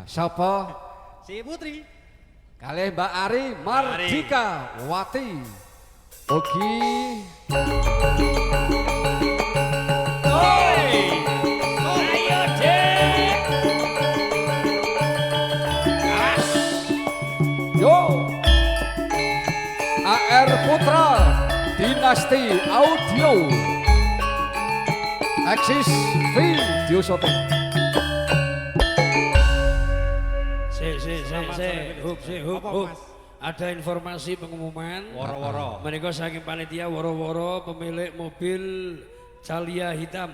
Siapa? Si Putri. Kalih Mbak Ari Mardika Wati. Ogi. Oi. Ayo, Dek. As. Yo. AR Putra Dinasti Audio. Axis Video Shooting. Hup. Ada informasi pengumuman. Woro-woro. Menika saking panitia woro-woro pemilik mobil Calia hitam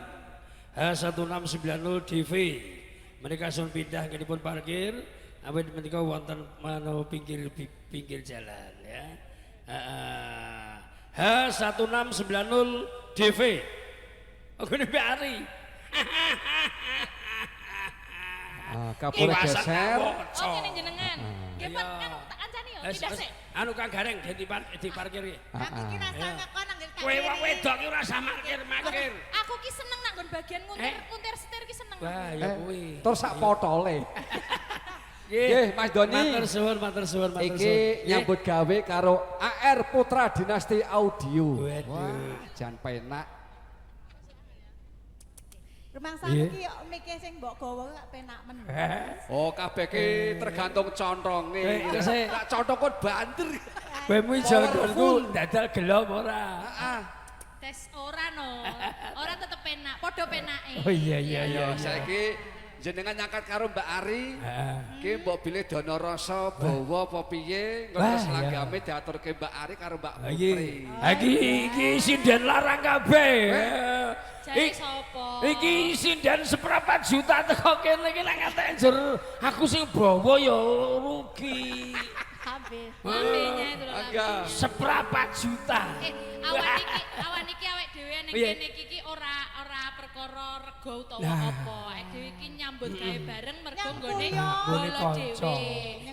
H1690 DV. Mereka sun pindah ngenipun parkir. Awit menika wonten mano pinggir jalan ya. H1690 DV. Ogene Ari. Kapolres geser. Oh ngene jenengan. Nggih Pak, anu tak kancani yo tidak sik. Anu Kang Gareng di parkir iki. Aku ki rasa ngakon nang ngger Kowe wong wedok ki ora usah markir. Aku ki seneng nak nggon bagian nguntir setir ki seneng. Wah, ya kuwi. Terus sak potole. Nggih, Mas Doni. Matur suwun. Iki nyambut gawe karo AR Putra Dinasti Audio. Waduh. Wah, jan penak. Rumangsa iki mike sing mbok gawa gak penak men. Oh, kabeh ki tergantung contonge. Nek contoh kon banter. Kowe janggonku dadal gelo ora? Heeh. Tes ora no. Ora tetep penak, padha penake. Oh iya. Saiki jenengan nyangkat karo Mbak Ari. Ki mbok bilih dana rasa bawa apa piye, ngono selagame diaturke Mbak Ari karo Mbak Putri. Iki sinden larang kabeh. Jare sapa? Iki sinden seperempat juta teko kene iki nek ngatek njur aku sing bawa ya rugi. Habis. Ambenya itu lho. Agak. Seperempat juta. Awan iki awake dhewe ning kene iki ora perkara rega utawa apa. Awake dhewe iki nyambut gawe bareng mergo nggone bolo dhewe.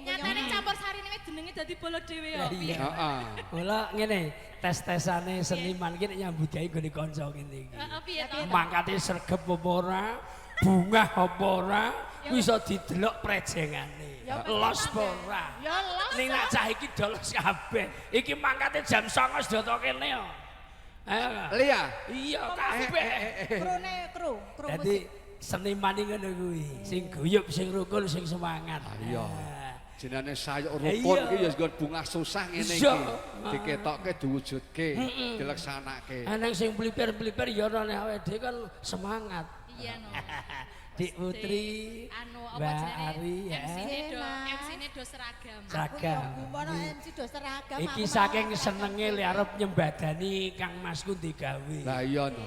Nyatane campur sarine wis jenenge dadi bolo dhewe yo. Heeh. Mula ngene, tes-tesane seniman ki nek nyambut gawe nggone kanca ngene iki. Heeh piye to? Mangkate sregep apa ora, bungah apa ora, bisa didelok prejengane. Los apa ora. Ya los. Ning nak cah iki dolos kabeh. Iki mangkate jam 09.00 sedoto kene yo. Ayo. Lia. Iya kabeh. Krune kru Dadi seniman iki ngono kuwi, sing guyub, sing rukun, sing semangat. Iya. Jenenge sayuk rukun iki ya nggon bungah susah ngene iki. Diketokke diwujudke, dileksanake. Anang sing blipir-blipir ya ora nek awake dhewe kan semangat. Iya no. Dik Putri, anu apa Mbak jenenge? Ari ya. MC-ne do seragam. Seragam. Gumono MC do seragam. Iki saking senenge li arep nyembadani Kang Masku digawe. Lah iya no.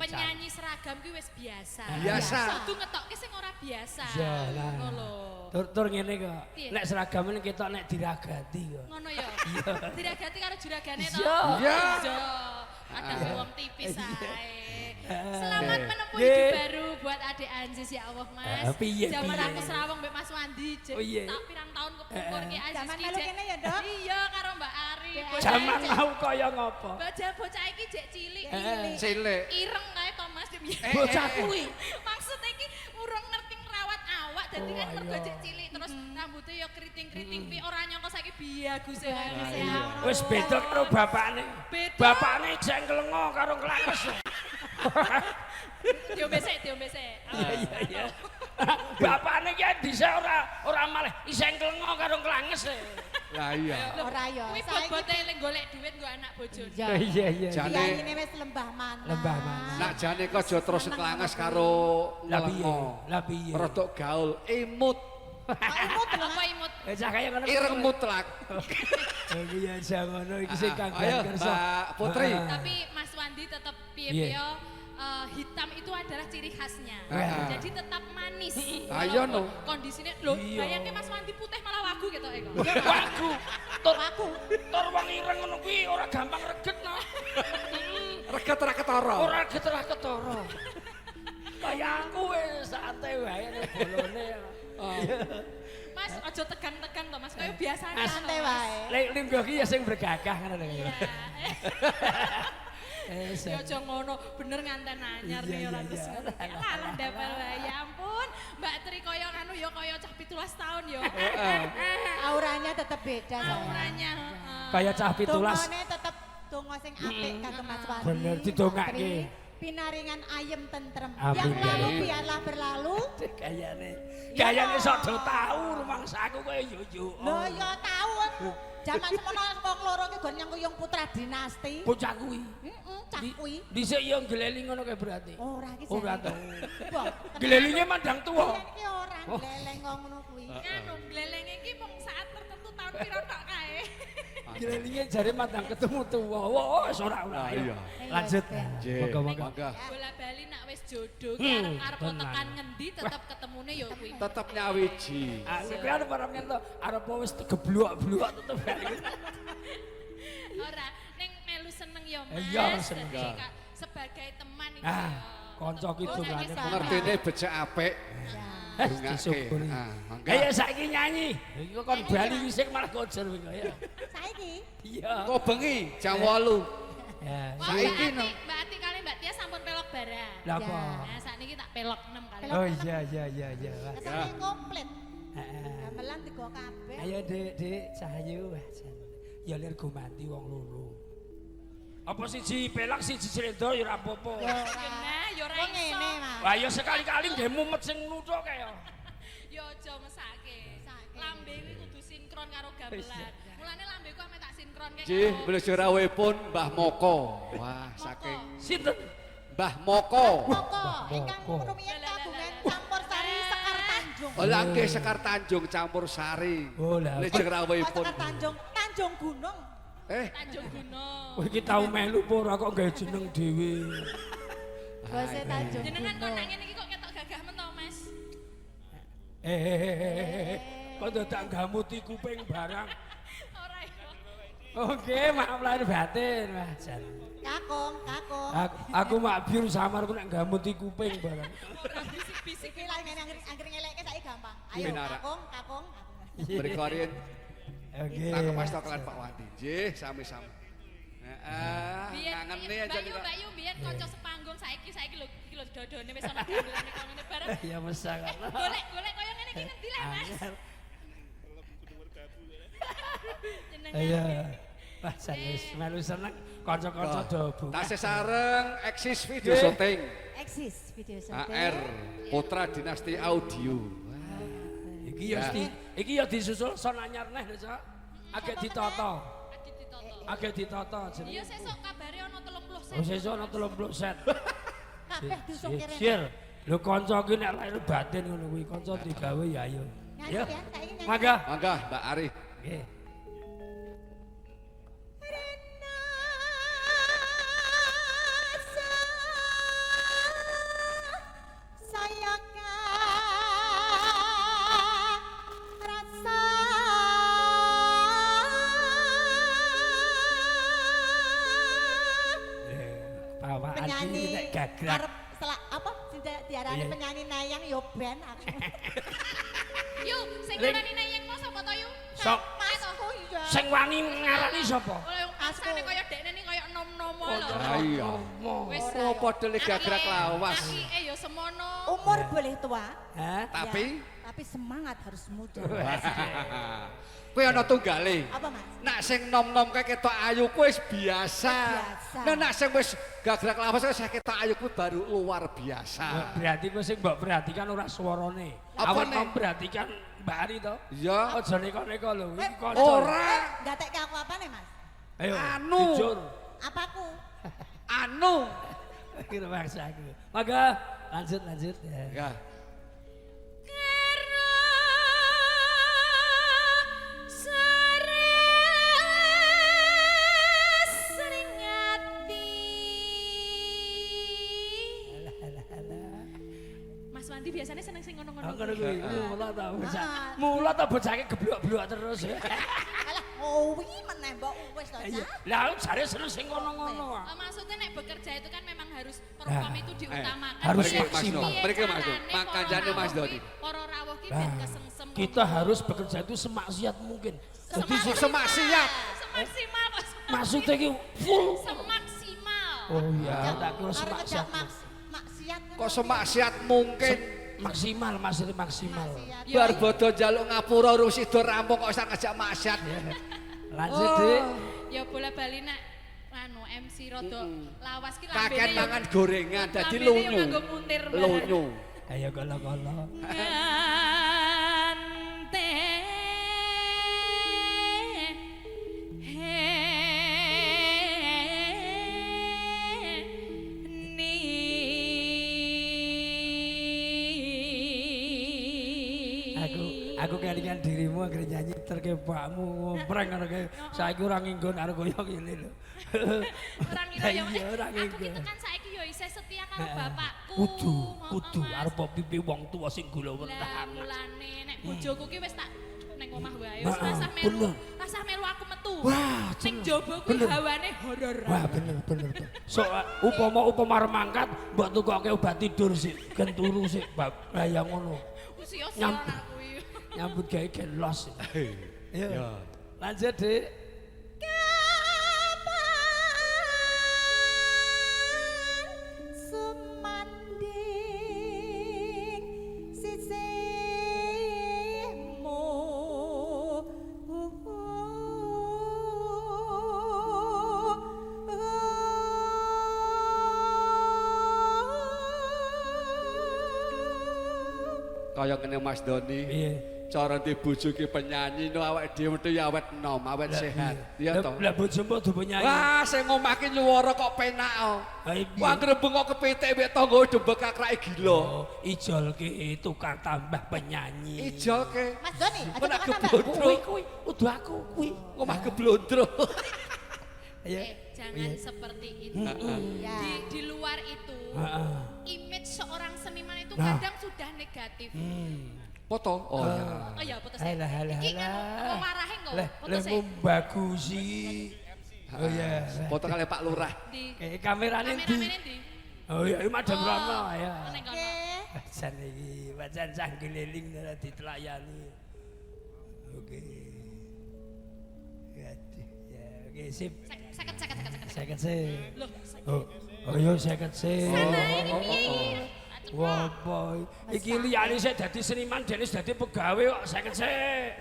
Penyanyi seragam kuwi wis biasa. Biasa. Kudu ngetokke sing ora biasa. Iya lah. Ngono lho. Tur ngene kok. Piye? Nek seragamen ketok nek diragati kok. Ngono ya. Diragati karo juragane to. Iya. Iya. Ada wong tipis ae. Selamat menempuh Ye. hidup baru buat adik Anjis ya Allah Mas. Piye, Zaman piye? aku serawong mbek Mas Wandi jek Oh, iya. tak pirang tahun kepungkur ki Anjis Zaman ki melu jek. kene ya, Dok? Iya karo Mbak Ari. Zaman mau kaya ngopo? Bocah iki jek cilik. Cilik. Ireng kae to Mas dia biyen. Bocah kuwi. Maksudnya iki urung ngerti ngrawat awak dadi kan mergo jek cilik terus rambutnya ya keriting-keriting pi ora nyangka saiki biaguse kae. Wis beda karo bapakne. Beda. Bapakne jek nglengo karo klakes. Diombe sik. Iya. Bapakne ki dhisik ora malih iseng nglengo karo klanges. Lah iya. Ora ya. Kuwi bot-bote eling golek duit nggo anak bojone. Iya. Jane Ini wis lembah mana. Lembah mana. nak jane kok aja terus klanges karo Lah piye? ngelengo. Lah piye? Rodok gaul, imut, Apa imut? Cah kaya ngono. ireng mutlak. Iya jangono iki sing Kang Ayo kersa. Mbak Putri. Tapi Mas Wandi tetap piye-piye hitam itu adalah ciri khasnya. Jadi tetap manis. Ayo, no. Kondisinya lho, bayangke Mas Wandi putih malah wagu gitu kok. Wagu. Tur wong ireng ngono kuwi ora gampang reget no. Reget ora ketara. Ora geterah ketara. Kaya aku wis santai wae nek bolone. Mas aja tegang-tegang to Mas, kaya biasanya. Santai wae. Lek linggo ki ya sing bergagah ngono lho. Ya aja ngono, bener nganten anyar nih ora terus ngerti. Alah ndepel wae ya ampun. Mbak Tri koyo anu ya koyo cah 17 tahun ya. Auranya tetep beda saya. Auranya, Kayak cah 17. Tungone tetep donga sing apik kagem Mas Wandi. Bener, didongake. Pinaringan ayem tentrem. Amin. Yang lalu biarlah berlalu. Kayane sok do tau rumangsaku kowe yo. Lho ya tau. Zaman semono wong loro ki gon nyengkuyung putra dinasti. Bocah kuwi. Heeh, cah kuwi. Dhisik yo gleli ngono kae berarti. Ora ki. Ora to. Wah, Glelinge mandang tuwa. iki ora gleleng ngono kuwi. Anu gleleng iki mung saat tertentu tahun piro tok kae. Glelinge jare mandang ketemu tuwa. Wis ora. Iya. Lanjut. Nggih, Moga-moga. monggo. Bola bali nak wis jodoh ki arep tekan ngendi tetep ketemune ya kuwi. Tetep nyawiji. Kuwi arep arep ngento arep wis geblok-blok tetep bali. Ora, ning melu seneng ya Mas. Iya, seneng. Jadi, sebagai teman iki. Ah, ya. kanca ki dongane. Ngertine becek apik. Disyukuri. Monggo. Kayak saiki nyanyi. Iki kon bali wisik malah gojer kowe ya. Saiki Iya. Kok bengi jam 8. Ya. Wah, Saiki Mbak no. Mbak Ati kali Mbak Tia sampun pelok barang. Lah apa? Nah, sakniki tak pelok 6 kali. Oh iya. rasane komplit. Heeh. Gamelan tiga kabeh. Ayo Dek, Cahayu. Ya lir gumanti wong loro. Apa siji pelak siji slendro ya ora apa-apa. Ya ora. Genah ya ora Kok iso. ngene, Mas. Wah ya sekali-kali nggih mumet sing nuthuk kae ya. Ya aja mesake. Lambe kuwi kudu sinkron karo gamelan. Mulane lambeku ame tak sinkron kae. Ji, blesrawipun Mbah Moko. Wah, saking Sinten? Mbah Moko. Moko ingkang rumiyin kagungan campur sari Sekar Tanjung. Oh, nggih Sekar Tanjung campur sari. Oh, lah. Blesrawipun. Sekar Tanjung, Tanjung Gunung. Tanjung Gunung. Kowe iki tau melu apa ora kok gawe jeneng dhewe. Bose Tanjung Jenengan kok Gunung. nang ngene iki kok ketok gagah men to, Mas? Kok dadak gamuti kuping barang. Ora ya. Oke, maaf lahir batin, Mas Jan. Kakung. Aku mak biur samarku nek gamuti kuping barang. Ora bisik-bisik Iki lah ngene anggere ngelekke saiki gampang. Ayo Pinara. kakung. Mriko riyen Oke. tak kepas kalian Pak Wandi. Nggih, sami-sami. Heeh, Biyen kangen iki nih aja Mbak Yu, kita. Mbak Yu biyen kanca sepanggung saiki lho iki lho dodone wis ana gandulane kok ngene bareng. Ya mesak. Golek-golek koyo ngene iki ngendi lah, Mas? Jenengan. Iya. Wah, sanes melu seneng kanca-kanca do bu. Tasih sareng eksis video syuting. Eksis video AR Putra Dinasti Audio. Iki ya iki ya disusul son anyar neh lho, Cak. Agek ditata. Adit ditoto. Agek ditata Iya jenenge. sesuk kabare ana 30 set. Oh, sesuk ana 30 set. kabeh dusung kene. Sir, lho kanca ki nek lahir batin ngono kuwi, kanca digawe ya ayo. Nyanyi Ya. ya, saiki nyanyi. Mangga. Mangga Mbak Ari. Nggih. Bawaan Penyanyi iki nek gagrag. arep apa diarani Iya. penyanyi nayang yo ben aku. Yu, sing Ring. ngarani nayang mau sapa to Yu? Sok Masku iya. sing wani ngarani sapa? Oleh yang pasane koyo dekne ni koyo nom-nomo lho. Ah, iya. Wis Oh, padha le gagrak lawas. Apike ya semono. Umur boleh tua, Hah? Tapi ya, tapi semangat harus muda. kowe ana tunggale. Apa Mas? Nak sing nom-nom kae ketok ayu kuwi wis biasa. Biasa. Nah, nak sing wis gagrak lawas wis ketok ayu kuwi baru luar biasa. Berarti kowe sing mbok perhatikan ora swarane. Apa Awak nih? memperhatikan Mbak Ari to. Iya. Aja neko-neko lho, iki kanca. Ora. Gatekke aku apa nih Mas? Ayo. Anu. Jujur. Apaku? Anu. Kira maksa aku. Maka lanjut ya. Ya. Mas Wandi biasanya seneng sing ngono-ngono. Aku ngono kuwi. Mula ta bocah. Ah. Mula ta bocahke geblok-blok terus. Alah, owi meneh mbok wis to, Iya. Cak. Lah jare seneng sing ngono-ngono. Maksudnya nek bekerja itu kan memang harus perform itu diutamakan. harus Piye- maksimal. piye Mriki, Mas Doni. carane Makanya, para Mas rawuh Doni. ki- Para rawuh ki Nah, ben kesengsem. Kita harus bekerja itu semaksiat mungkin. Jadi Semaksiat. semaksimal Mas. maksudnya ki full. Semaksimal. Oh iya, tak kira Arek semaksiat. maksiat. Kok semaksiat mungkin. Maksimal, maksudnya maksimal. Bar bodo njaluk ngapura urung sida rampung kok iso ngajak maksiat. Lanjut, Dik. Ya bola bali nek anu MC rada lawas ki Kakek lambene mangan gorengan dadi lambene yo lunyu. nganggo muntir. Lunyu. Ayo kala-kala. Ngante Aku kelingan dirimu agar nyanyi terkebakmu ngompreng ngono kae. Saiki ora nginggon arep koyo ngene lho. orang ngira ya Iya, ora aku nginggon. gitu kan saiki yo isih setia karo bapakku. Kudu arep pipi wong tuwa sing gula Lah wentahan. mulane nek bojoku ki wis tak ning omah wae wis Heeh, rasah melu aku metu. Wah, ning jaba kuwi bener. hawane horor. Wah, bener. So upama arep mangkat mbok tukoke obat tidur sik, gen turu sik, lah ya ngono. Usia-usia aku kuwi. Nyambut gawe gelos. Iya. Lanjut, Dik. Sumanding sisihmu Kaya ngene Mas Doni. Piye? Cara di bojo ki penyanyi no awake dhewe metu ya awet enom, awet sehat. Iya to. Lah bojomu do penyanyi. Wah, sing ngomah ki nyuwara kok penak oh. Ha iki. Wah, grebeng kok kepitik mek tangga dembek kakrake gila. Oh, Ijol ki tukang tambah penyanyi. Ijol ke. Mas Doni, aja Penak kok tambah. keblondro. Kuwi udah aku kuwi. Ngomah keblondro. Ya. Jangan seperti itu. Ya. Di luar itu, Heeh. image seorang seniman itu Nah. kadang sudah negatif. Foto. Oh ya. Oh ya, foto saya. Halah. Iki kan apa marahe kok? Foto Lah saya. bagusi. Oh ya. Foto kali Pak Lurah. Di Kamerane ndi? kameramennya di. Oh ya, Madam Rono ya. Neng kono. Oke. Bacan iki, bacan sanggeliling ora ditelayani. Oke. Ya, oke sip. Seket. Seket sih. Loh, Oh iya seket sih. ini piye? Wah, boy. Iki liyane sik dadi seniman, dene dadi pegawe kok seket sih.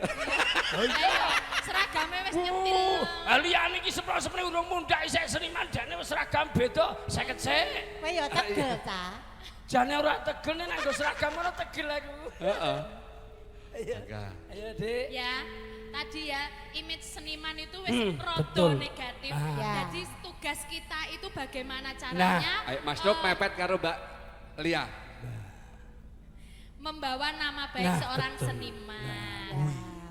Oh Ayo, seragamnya wis nyetil. Liyane iki sepro-sepro urung mundhak isih seniman, dene wis seragam beda seket sih. Kowe ya tegel ta. Jane ora tegel nek nggo seragam ora tegel aku. Heeh. Enggak. Ayo, Dik. Ya, tadi ya image seniman itu wis rada betul. negatif. Ah. Jadi tugas kita itu bagaimana caranya Ayo Mas Dok mepet karo Mbak Lia. membawa nama baik Nah, seorang betul. seniman.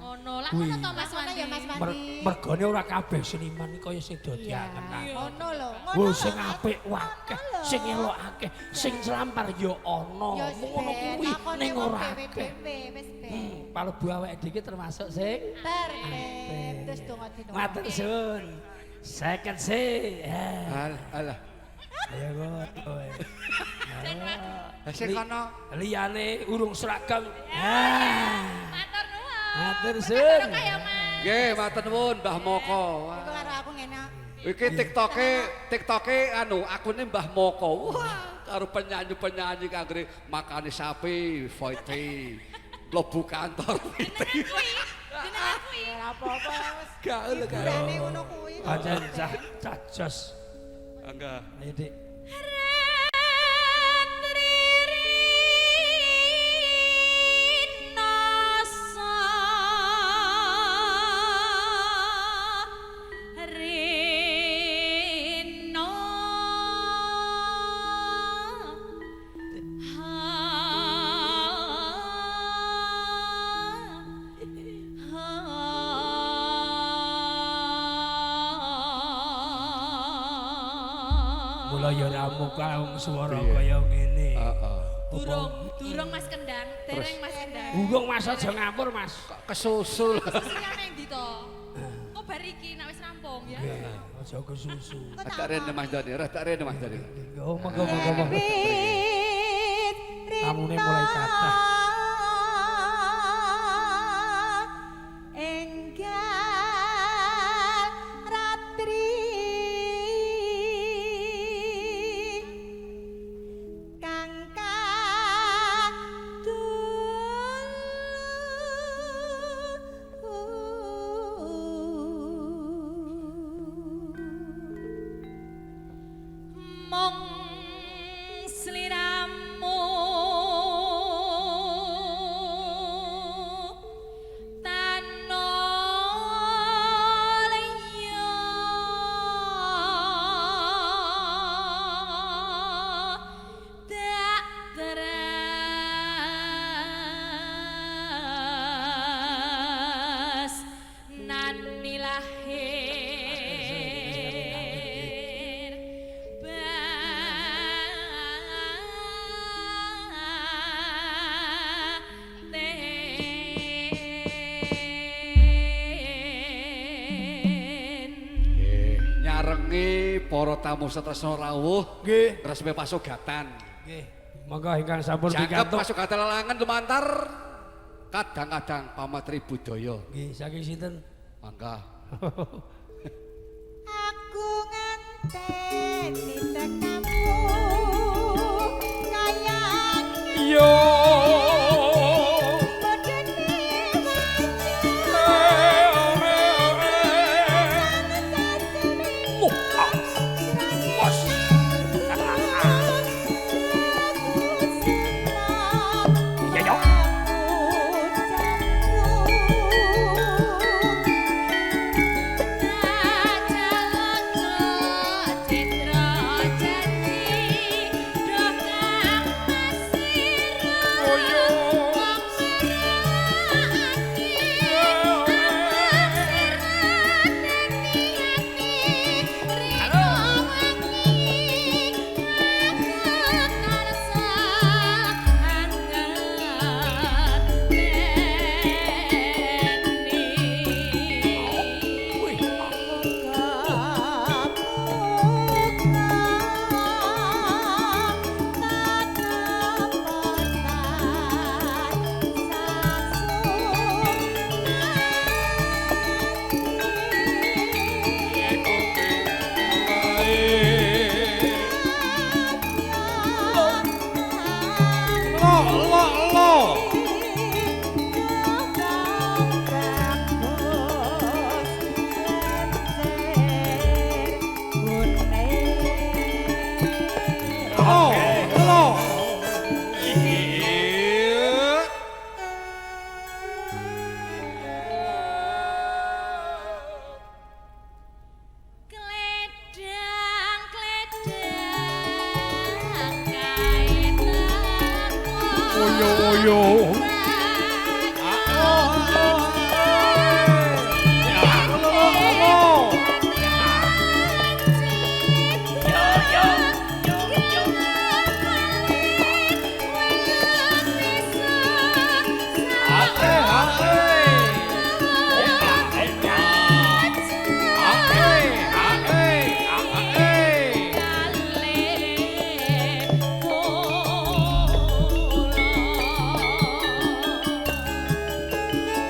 Ngono lah Wih. ngono to Mas Ngono Wandi. ya Mas Wandi. Mergone ora kabeh seniman iki kaya sing dadi Iya. kenal. Ngono lho. Wah, sing apik akeh, sing elok akeh, sing slampar ya ana. Ya Mung ngono kuwi ning ora akeh. wis be. Palebu awake dhewe termasuk sing Tertib. Terus donga dino. matur suwun. Seket sih. Alah. Ya kok. Sing kono. Liyane urung seragam. Matur nuwun. Matur suwun. Barokah ya Mas. Nggih, matur nuwun Mbah Moko. Iku karo aku ngene. Iki TikToke anu akune Mbah Moko. Wah, karo penyanyi-penyanyi kangge makane sapi, fighting. Mlebu kantor. Jenengan kuwi. Ora apa-apa wis. Gaul Hiburane ngono kuwi. Pancen cah jos. Enggak. Ayo, Dik. Mula ya ramu kaung swara kaya ngene. Heeh. Durung Mas Kendang, dereng Mas Kendang. Urung Mas aja ngapur, Mas. Kesusul. Sesine nang ndi to? Kok bar iki nek wis rampung ya. Aja kesusu. Tak rene Mas Doni, tak rene Mas Doni. Oh, monggo. Tamune mulai kathah. Enggal ratri para tamu setresna rawuh Nggih. resmi pasugatan. Nggih. Monggo ingkang sampun Jangkep pikantuk. pasugatan lelangan lumantar kadang-kadang pamatri budaya. Nggih, saking sinten? Mangga. Aku ngenteni tekamu kayang Yo.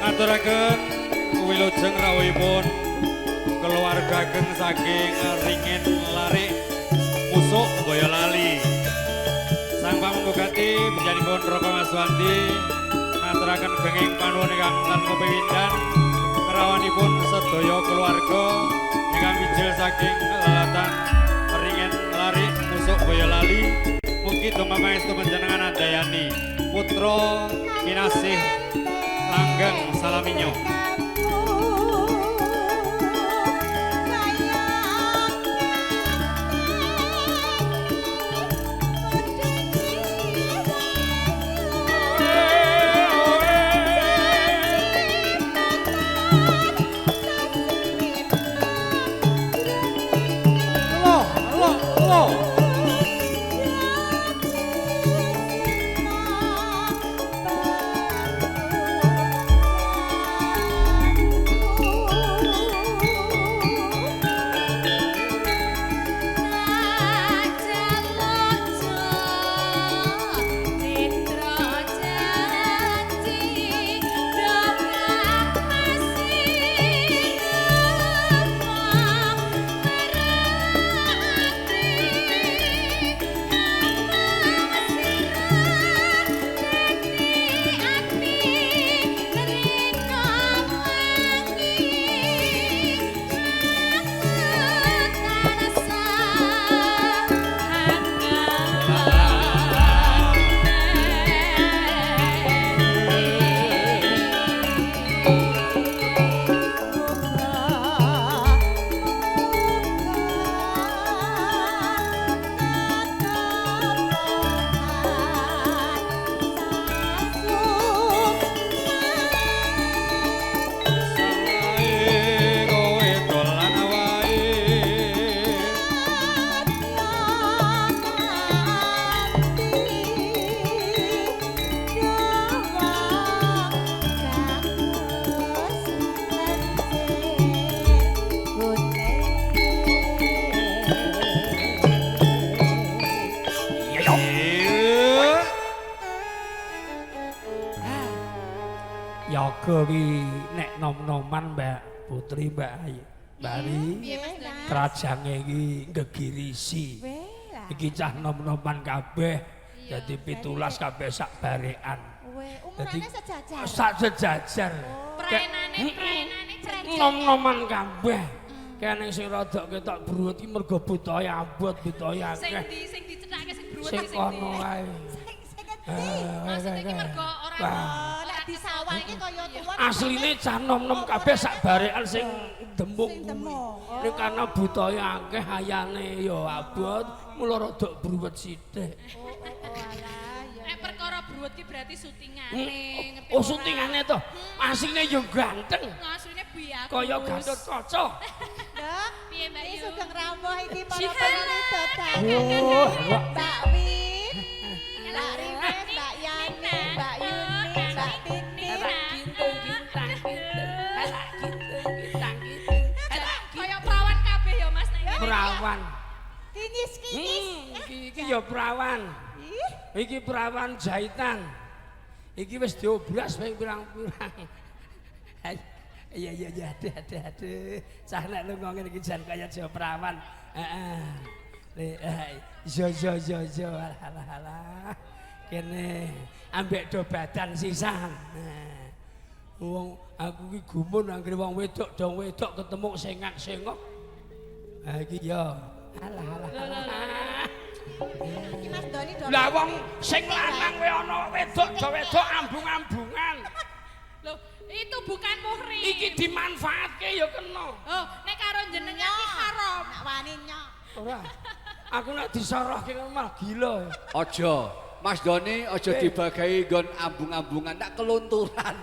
Ngaturaken wilujeng rawuhipun keluarga ageng saking Ringin Lari Musuk Boyolali. Sang pamungkati panjenenganipun Raka Maswandi ngaturaken benging panuwun ingkang tanpa piwindan kerawanipun sedaya keluarga ingkang mijil saking lalatan Ringin Lari Musuk Boyolali. Mugi donga pangestu panjenengan andayani putra kinasih langgeng salaminyo. mergo ki nek nom-noman Mbak Putri Mbak Ayu. Bari krajange iki gegirisi. Iki cah nom-noman kabeh. Dadi 17 kabeh sak barekan. Umurane sejajar. Sak sejajar. Prenane Nom-noman kabeh. Kene sing rada ketok bruwet iki mergo butuhe abot, butuhe akeh. Sing dicethake sing bruwet Sing iki kono wae. Maksud iki mergo ora Nek di sawah iki kaya tuwa. Asline cah nom-nom kabeh sak barekan sing demung. Sing demung. Nek karena butuhe akeh ayane ya abot, mula rada bruwet sithik. nek perkara bruwet ki berarti syutingane ngerti Oh, syutingane to. Asline yo ganteng. asline biak Kaya Gatot Kaca. Dok, piye Mbak iki Yu Sugeng Rawuh iki para Siapa? penyanyi dadakan. Oh, Mbak Win, Mbak Rimes, Mbak Yani, Mbak Yuni, Mbak Titi. kaya perawan kabeh ya Mas nek Perawan. Kinyis-kinyis. Iki ya perawan. Ih, Iki perawan jahitan. Iki wis diobras ping pirang-pirang. Iya ada. Cah nek lunga ngene iki jan kaya Jawa perawan. Heeh. Yo alah. Kene ambek do badan sisan. Wong aku iki gumun anggere wong wedok dong wedok ketemu sengak-sengok. Ha iki yo. Alah. iki Mas Doni do. Lah wong sing lanang we ana wedok do wedok ambung-ambungan. lho itu bukan muhrim Iki dimanfaatke ya kena. oh nek karo jenengan ki haram Nak wani nyok. Ora. Aku nek disorohke malah gila. Aja, Mas Doni aja dibagi nggon ambung-ambungan tak kelunturan.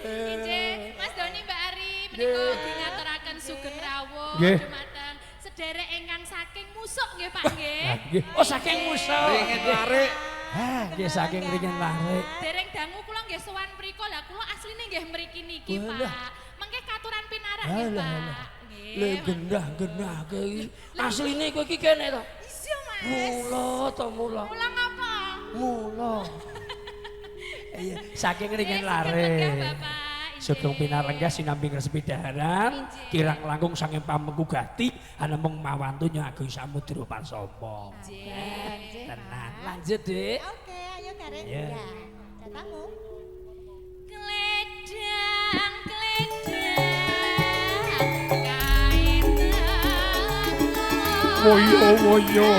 Ije, Mas Doni Mbak Ari menika dingaturaken sugeng rawuh Nggih. dumateng sederek ingkang saking musuk nggih Pak nggih. Nggih. Oh saking musuh. Ringin larik. Ha, nggih saking ringin larik. Dereng dangu kula nggih sowan mriko lah kula asline nggih mriki niki Pak. Mengke katuran pinarak nggih Pak. Le Nggih. gendah iki. Asline kowe iki kene to. Iya Mas. Mula. Mulang apa? Mula. Iya, saking ringin Nggih, sugeng larik. lenggah, Bapak. Sugeng pinarenggah sinambi ngresepidaran kirang langkung sanging pamengku gati ana mung mawantunya agung samudra parsapa. Nggih. Tenan. Lanjut, Dik. Oke, ayo Karen. Iya. Ya, datangmu. Kledang kain Woyo.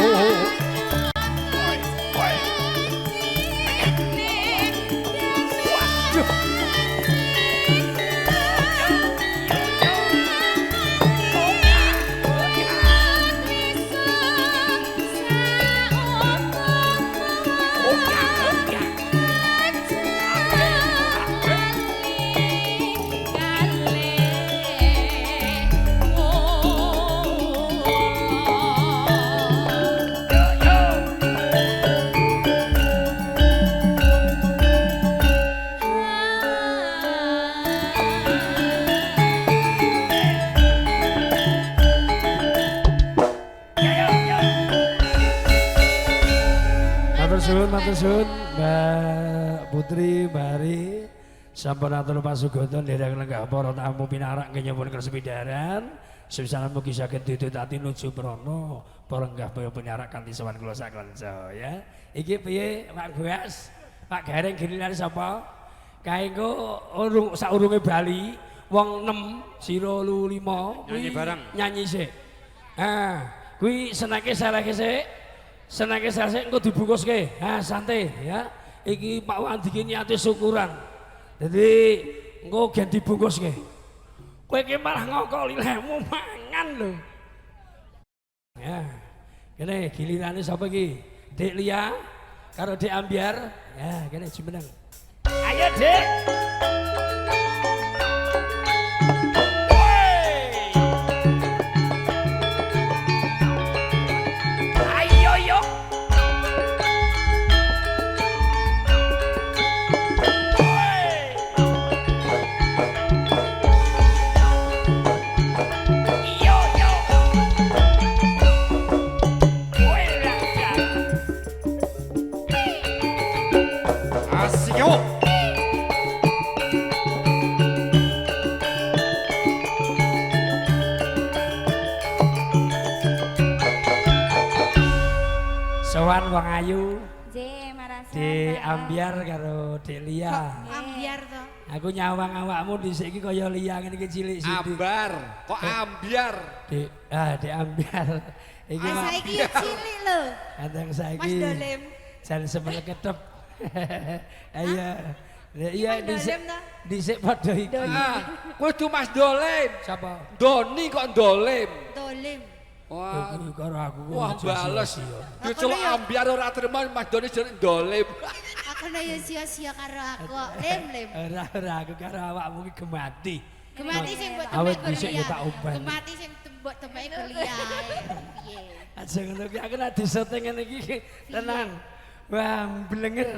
Matur suwun Mbak Putri, Mbak Ari. Sampun atur pasugoto nderek lenggah para tamu pinarak nyuwun kesepidaran. Sepisanan mugi saged ditutati nuju prana para lenggah pinarak kanthi sowan kula sakanca ya. Iki piye Pak Goas? Pak Gareng giliran sapa? Kaenggo urung saurunge Bali wong 6 0 5 Nyanyi bareng. Nyanyi sik. Kuwi seneke seleke sik. Senenge sesek engko dibungkuske. Santai ya. Iki Pak Wandi ki niate syukuran. Dadi engko gen dibungkuske. Kowe iki malah ngokoli lemu mangan lho. Ya. Kene gilirane sapa iki? Dik Lia karo Dik Ambiar. Ya, kene jumeneng. Ayo, Dik. Asik yo. sowan wong ayu. Nggih, marasa. Di ambiar karo Delia. Ambiar to. Aku nyawang awakmu dhisik iki kaya Lia ngene iki cilik sithik. Ambar, kok ambiar? Di ambiar. Iki Ah, saiki yo cilik lho. kadang Mas saiki. Dolem. Jan semeneh ketep. Ayo. Iya Mas Dolem ta? dhisik padha iki. Ah, kowe du Mas Dolem. Sapa? Doni kok Dolem. Dolem. Wah, Iki karo aku. wah bales. sia-sia. Diceluk ambiar ora terima Mas Doni jeneng Dolem. Aku nek yo sia-sia karo aku. Lem. Ora aku karo awakmu iki gemati. Gemati sing mbok Awet tembak dhisik Belia. tak ubah. Gemati sing mbok tembak Belia. Piye? Aja ngono ki aku nek disoting ngene iki tenan. Wah, blenger.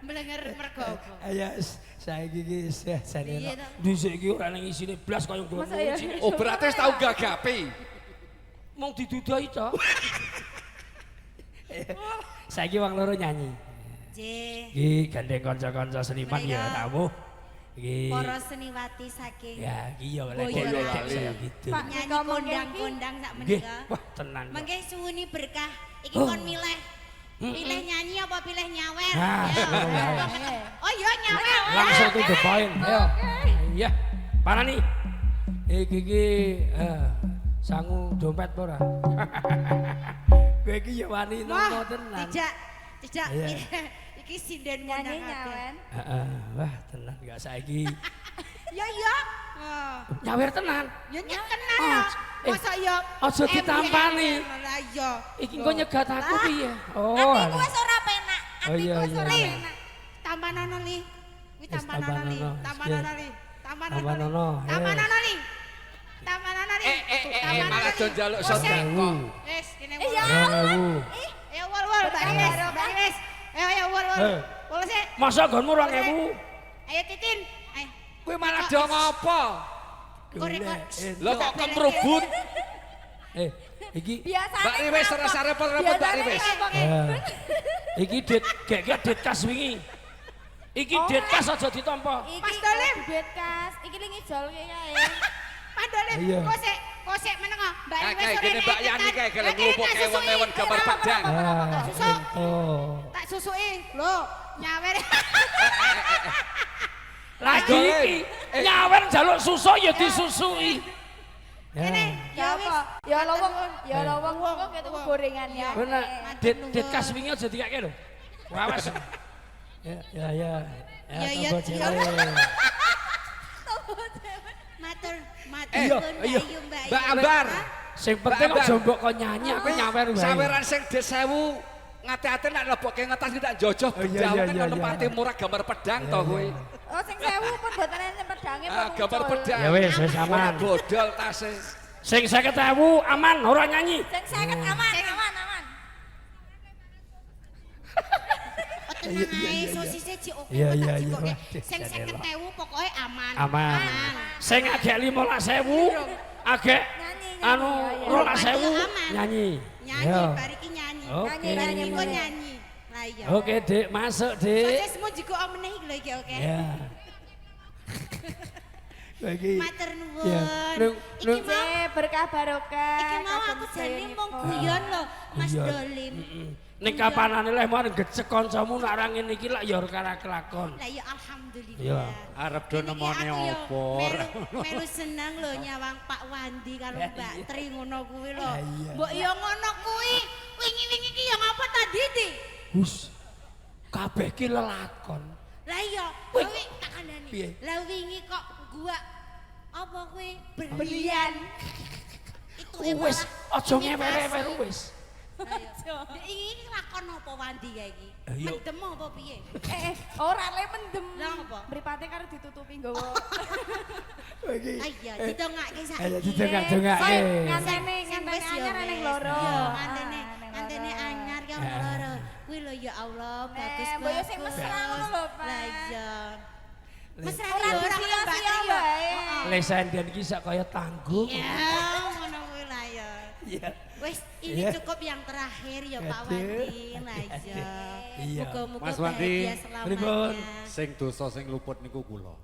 Melenger mergo apa? Ayo saiki iki jane. Piye to? Dhisik iki ora ning isine blas kaya ngono. Oh, berarti wis tau gagapi. Mong didudoi to. Saiki wong loro nyanyi. Nggih. Iki gandeng kanca-kanca seniman ya tamu. Iki Para seniwati saking ya iki ya lek Boyolali. saya gitu. Pak nyanyi kondang-kondang sak Nggih, menika. wah tenan. kok. Mangke suwuni berkah. Iki Oh. kon milih. Pilih nyanyi apa pilih nyawer? Nah, Ya. suruh nyawer. Oh iya nyawer. Langsung to the point. Ayo. Iya. Parani. Iki sangu dompet apa ora? Kowe iki ya wani nomo tenan. Tidak. Iya. Iki sinden nyanyi nyawer. Heeh, wah tenan gak saiki. Ya iya. Nyawer tenan. Ya tenan Oh, ya. eh, Masa ya aja ditampani. Lah iya. Iki engko nyegat aku piye? Oh. Atiku alah. wis ora penak. Oh, iya, Atiku wis ora iya. penak. Tampanono li. Kuwi Wis tampanono li. tampanono. Tampanono li. Tampanono, eh. Tampanono li. Tampanono li. Malah do njaluk Wes, sodako. Wes, kene Iya. Ayo wol, Mbak Iris. Ayo wol. Eh. Wol sik. Masa gonmu 2000? Ayo Titin. Ayo. Kowe malah do ngopo? Korek. Lah kok kemrubut? Iki Mbak Riwis terasa repot-repot Mbak Riwis. iki dit kas wingi. Iki dit kas aja ditampa. Mas Dolem. Duit kas, iki li ngijolke kae. Mas Dolem, Iya. kosek menengo. Mbak Iris Kayak sore gini Mbak Yani kayak gelem nglupuk kewan-kewan gambar padang. Susuk. Oh. Tak susuki. Lho, nyawer. Lagi iki nyawer njaluk susu ya disusui. Kene, ya wis. Ya lowong kok ketuku gorengan ya. Bener, dit kas wingi aja dikake lho. Awas. Ya. Ya, tambah ya. cewek. Matur Iya, iya. Mbak Ambar. Sing penting Mbak, aja mbok kon nyanyi aku nyawer wae. Saweran sing desewu ngati-ati nek lebokke ngetas tidak jojoh Iya, jauh iya, kan iya, ono iya. pati murah gambar pedang to kowe. Oh sing 1000 pun mboten enten pedange Ah, gambar pedang. Ya wis aman. Bodol tase. Sing 50.000 aman ora nyanyi. Sing 50 aman. Tenang ae, sosise jek oke. Iya, kok iya, tak iya. jikoke. Waduh, Sing jane 50.000 pokoke aman. Aman. Sing agek 15.000, agek anu 12.000 nyanyi. Nyanyi, Yo. bariki nyanyi. Oke. Nyanyi kok nyanyi. Lah iya. Oke, Dik, masuk, Dik. Sosismu jiko meneh iki lho iki oke. Ya. Lagi. Matur Ya. nuwun. Nung Iki mau berkah barokah. iki mau aku jane mung guyon lho, Mas Guyon. Dolim. ning kapanane leh mari gecek kancamu nak ra ngene iki lak ya ora kelakon. Lah ya alhamdulillah. Iya. Arep do nemone apa? Melu seneng lho nyawang Pak Wandi karo Mbak Tri ngono kuwi lho. Iya. Mbok ya ngono kuwi. Wingi-wingi ki ya ngapa ta Didi? Hus. Kabeh ki lelakon. Lah iya, Wih. kuwi tak kandhani. Piye? Lah wingi kok gua apa kuwi berlian. Itu Wis aja ngewer-ewer wis. Iki lakon apa Wandi ya iki? Ayo. Mendem apa piye? Ora le mendem. Lah apa? Mripate karo ditutupi nggawa. Iki. Ayo didongake saiki. Ayo didongake. Ngantene Sing ngantene wis ya anyar ning loro. Ngantene anyar ya loro. Kuwi lho ya Allah bagus mbok yo sing mesra ngono lho, Pak. Lah iya. Mesra Ora ya ora sia-sia Mbak wae. Lesandian iki sak kaya tanggung. Ya, ngono kuwi lah ya. Iya. Wis ini Iya. cukup yang terakhir ya Pak Aduh. Wandi lah ya. Iya. Muga-muga Mas Wandi. bahagia Pripun? selamanya. Sing dosa sing luput niku kula.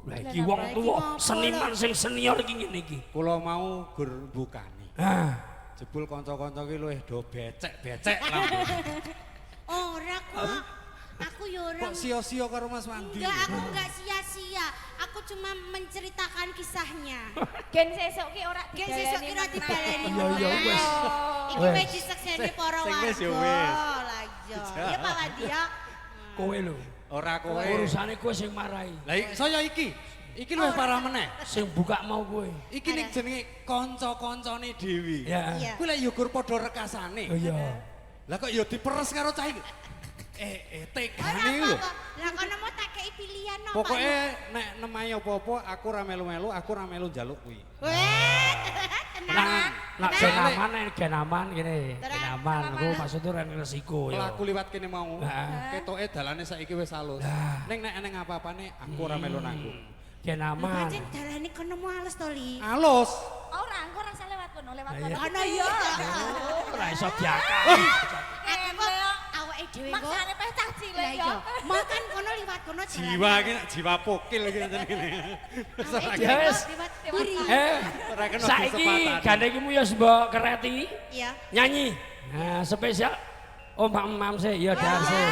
Lah iki wong tuwa, Iki seniman sing senior iki ngene iki. Kula mau gur bukani. Ah, Jebul kanca-kanca ki luwih do becek-becek lah. Ora kok. Aku ya ora. Kok sia-sia karo Mas Wandi? Enggak, aku enggak sia-sia. Aku cuma menceritakan kisahnya. Gen sesuk ki ora Gen sesuk ki ora dibaleni. Iya wis. Iki wis disekseni para Sing warga. wis ya wis. Lah iya. Ya Pak Wandi ya. Kowe lho. Ora kowe. Urusane kowe sing marahi. Lah saya iki. Iki luwih parah meneh. Sing buka mau kowe. Iki ning jenenge kanca-kancane dhewe. Ya. Iya. Kuwi lek yo gur padha rekasane. Oh iya. Lah kok yo diperes karo cah iki. Tegane lho. Lah kono mau tak kei pilihan no. Pokoke nek nemahi apa-apa aku ora melu-melu, aku ora melu njaluk kuwi. Weh. Nak nak gen aman gini. Tenang, Gen aman. Aku maksudnya ora resiko ya. Mlaku liwat kene mau. Heeh. Ketoke dalane saiki wis halus. Ning nek eneng apa-apane aku ora melu nanggung. Gen aman. Pancen dalane kono mau halus to, Li. Halus. ora engko ora usah lewat kono, lewat kono. Kono ya. Ora iso diakal. Aku kok awake dhewe kok. Maksane peh cah Lah cilik iya. ya. Makan kono liwat kono jalan. Jiwa iki nek jiwa pokil iki ngene. Ya wis. Ora kena Saiki kesempatan. gandengimu ya mbok kereti Iya. nyanyi. Nah, spesial Om se ya darse.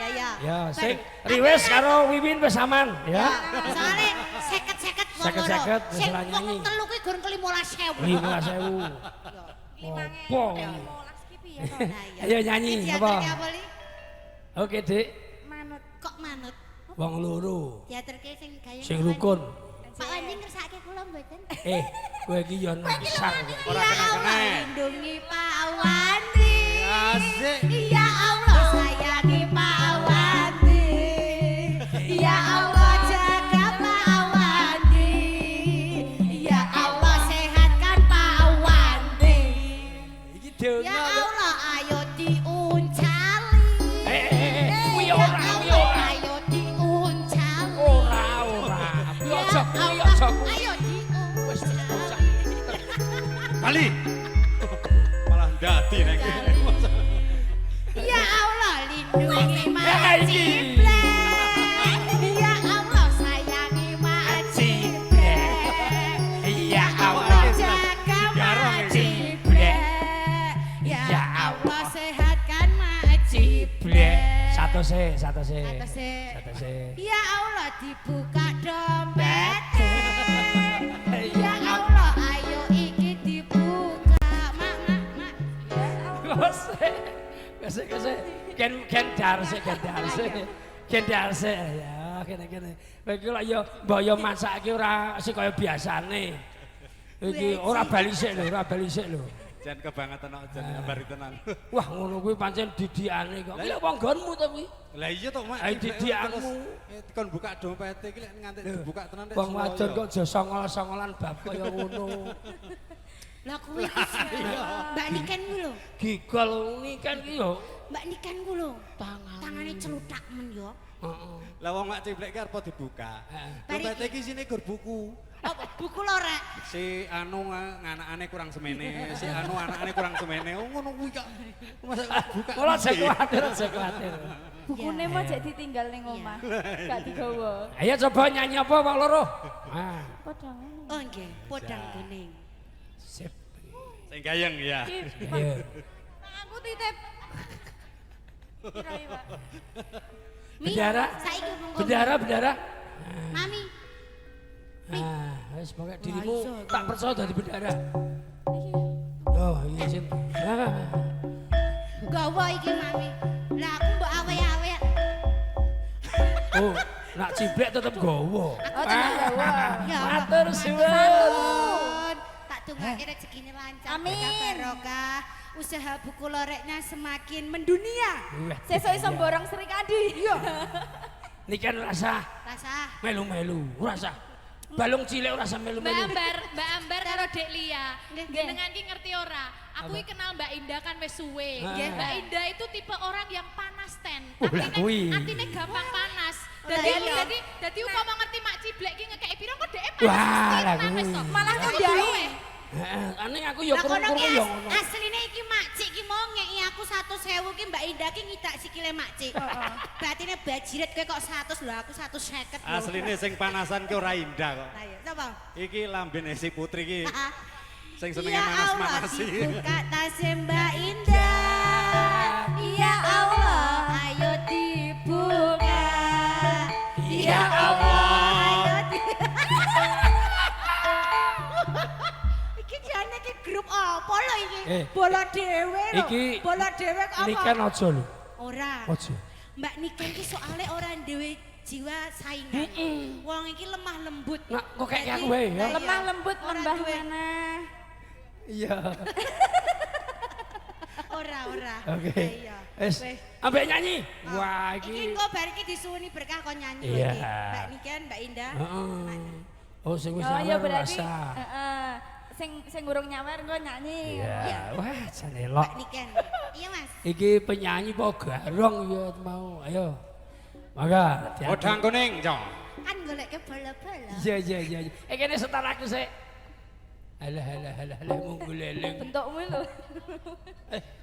Ya ya. Ya, sing riwes karo Wiwin wis aman ya. Soale 50-50 wong loro. 50-50 Sing wis nyanyi. wong telu kuwi gur ke 15.000. 15.000. Opo? Ayo nyanyi apa? Apa Li? Oke, Dik. Manut. Kok manut? Wong loro. Teaterke sing gaya. Sing rukun. Pak Wandi ngersake kula mboten? Kowe iki yo besar. Ora kena-kena. Lindungi Pak Wandi. Asik. Ya Allah sayangi Pak Wandi. Ya Allah jaga Pak Wandi. Ya Allah sehatkan Pak Wandi. Iki Ya dene. Allah ayo diuncali. Kuwi Ya ora, kuwi Allah ora. ayo diuncali. Ora. Yo Ya ojo, kuwi Allah, ojo. ayo Wis diuncali. Bali. Malah ndadi nek kene. Ya Allah lindungi iki. Mak Ciblek. Ya Allah sayangi Mak Ciblek. Ya Allah jaga Mak Ciblek. Ya Ya Allah sehatkan Mak Ciblek. Satu se. Atase. Ya Allah dibuka dompet. Ya Allah ayo iki dibuka. Mak. Kese. Ken darse ya kene. Kowe iki lak yo mbok yo masak iki ora sing kaya biasane. Iki ora bali sik lho. Jan kebangetan kok jan ambari tenan. Wah ngono kuwi pancen didikane kok. Iki wong nggonmu to kuwi. Lah iya tok Mak. Ayo didikanmu. Kon buka dompete iki lek nganti dibuka tenan rek. Wong wadon kok aja songol-songolan bab kaya ngono. Lah kuwi Mbak Niken ku lho. Gigol nikan ki yo. Mbak Niken ku lho. Tangane celutak men yo. Heeh. Lah wong Mak Ciblek ki arep dibuka. Dompete iki isine gur buku. Apa buku lho rek? Si anu nganakane kurang semene, si anu anakane kurang semene. Oh ngono kuwi kok. Masa buka. Ora aja kuwatir. Bukune mau jadi ditinggal ning omah. Gak digawa. Ayo coba nyanyi apa wong loro? Ah, Padha ngono. Oh nggih, podang kuning. sip. Sing gayeng ya. Ayo. Aku titip. Kirai, Pak. Bendara. Saiki monggo. Bendara. Mami, Ah, wis pokoke dirimu iso, tak percaya dadi bendara. Iki. Oh, iya Cin. Ah. gawa iki Mami. Lah aku mbok awe-awe. Oh, nak ciblek tetep gowo. Oh, tenan gawa. Ya Matur suwun. Sampun. Tak tunggake rezekine lancar. Amin. berkah barokah. Usaha buku loreknya semakin mendunia. Sesuk iso borong Srikadi. Iya. Niki kan rasa Rasa. melu-melu, rasa. Balung cilik ora sampe Mbak melu-melu. Ambar karo Dek Lia. Nggih. Jenengan ki ngerti ora? Aku ki kenal Mbak Indah kan wis suwe. Nggih. Mbak Indah itu tipe orang yang panas ten. lah kuwi. Artine gampang panas. Lah iya. Dadi upama ngerti Mak Ciblek ki ngekeki piro kok dhek Wah, panas. lah tenan wis kuwi. to. Malah Kok nyandai. duwe? Heeh, aneh aku ya Lah kono krungu ki ya ngono. asline iki makcik ki mau ngeki aku 100.000 ki Mbak Indah ki ngidak sikile makcik. Batine bajiret kowe kok 100 lho aku 150 lho. Asline sing panasan ki ora indah kok. Lah ya, sapa? Iki lambene si putri ki Sing senenge Ya Allah, manas-manasi. dibuka tasnya Mbak Indah. Ya Allah, ayo dibuka. Ya Allah, ayo Iki jane iki grup apa lho iki? Bola dhewe lho. Bola dhewe kok apa? Niken aja lho. Ora. Aja. Mbak Niken ki soalnya orang dewe jiwa saingan. Wong iki lemah lembut. Nak kok kayak aku wae ya. Lemah lembut Ora lembah duwe. mana. Iya. Ora. Oke. Iya. Wes, Wes. ambek nyanyi. Oh, Wah, iki iki. engko bar iki disuwuni berkah kon nyanyi Iya. iki. Mbak Niken, Mbak Indah. Heeh. Oh, sing wis Oh ya nyawer berarti rasa. sing urung nyawer engko nyanyi. Iya. Wah, jan elok. Mbak Niken. Iya, Mas. Iki penyanyi po garong ya mau. Ayo. Maka hati-hati. Odang kuning, Cong. Kan goleke bola-bola. Iya. Kene setar aku sik. Halah mung goleleng. Bentukmu lho.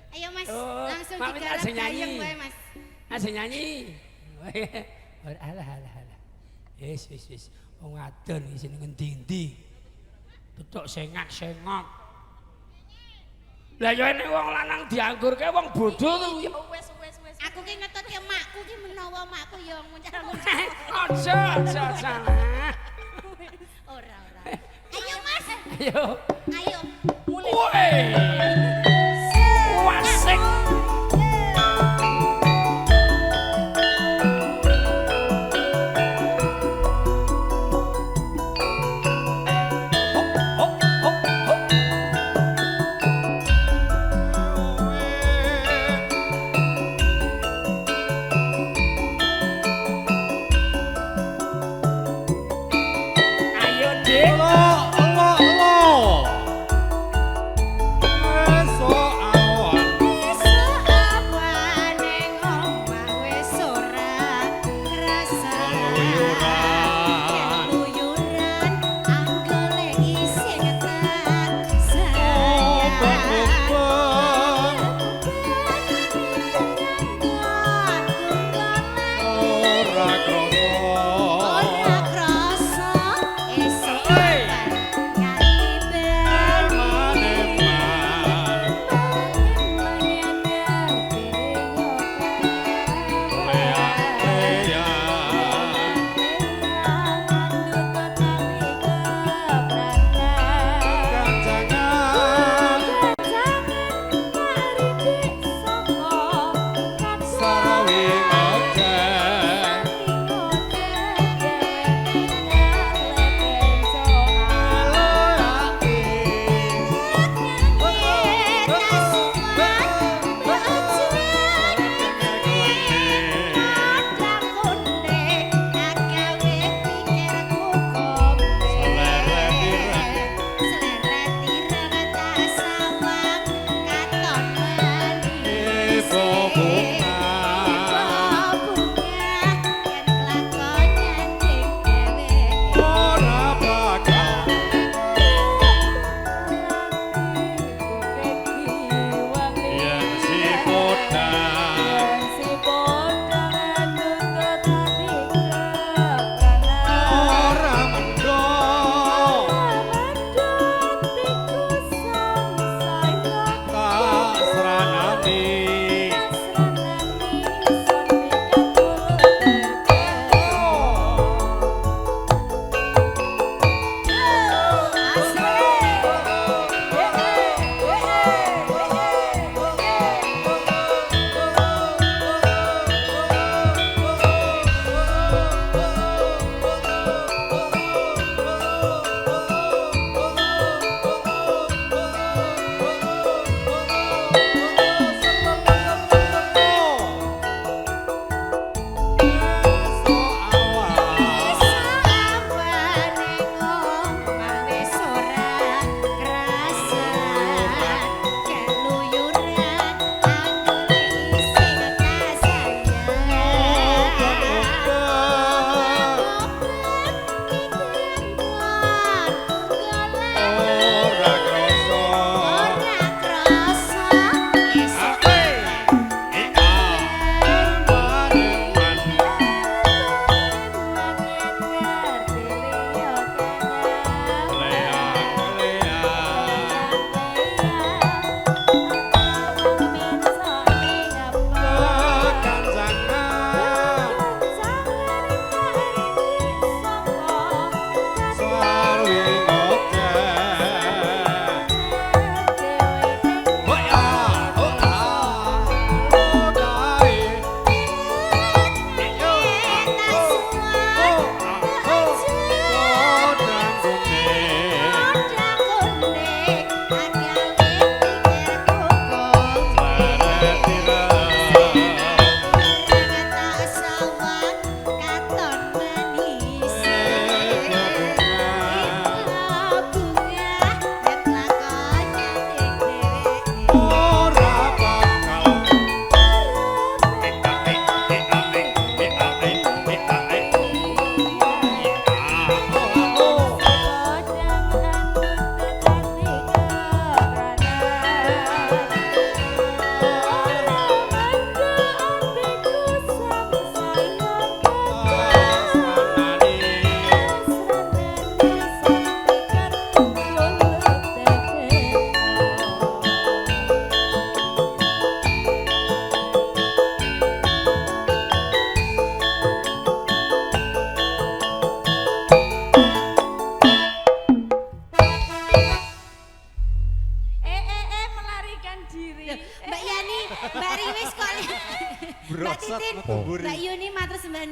Ayo, Mas. Oh, Langsung Mami tak digarap sing nyanyi. gayeng wae, Mas. Asing nyanyi. Halah. Wis. Wong wadon iki sing ngendi-endi. Betok sengak-sengok. Lah ya nek wong lanang dianggurke wong bodho to. Wes. Aku ki ngetut ya makku ki menawa makku ya muncal-muncal. Aja. Ora. Ayo, Mas. Ayo. Ayo. Woi. Wasik. Ayo, Dik. Lo. Esok awan. Iso apa ning omah wis ora krasa. Keluyuran. Keluyuran anggole isih ngetan sayang. Ora kroso. Ora krasa esuk Oi. apa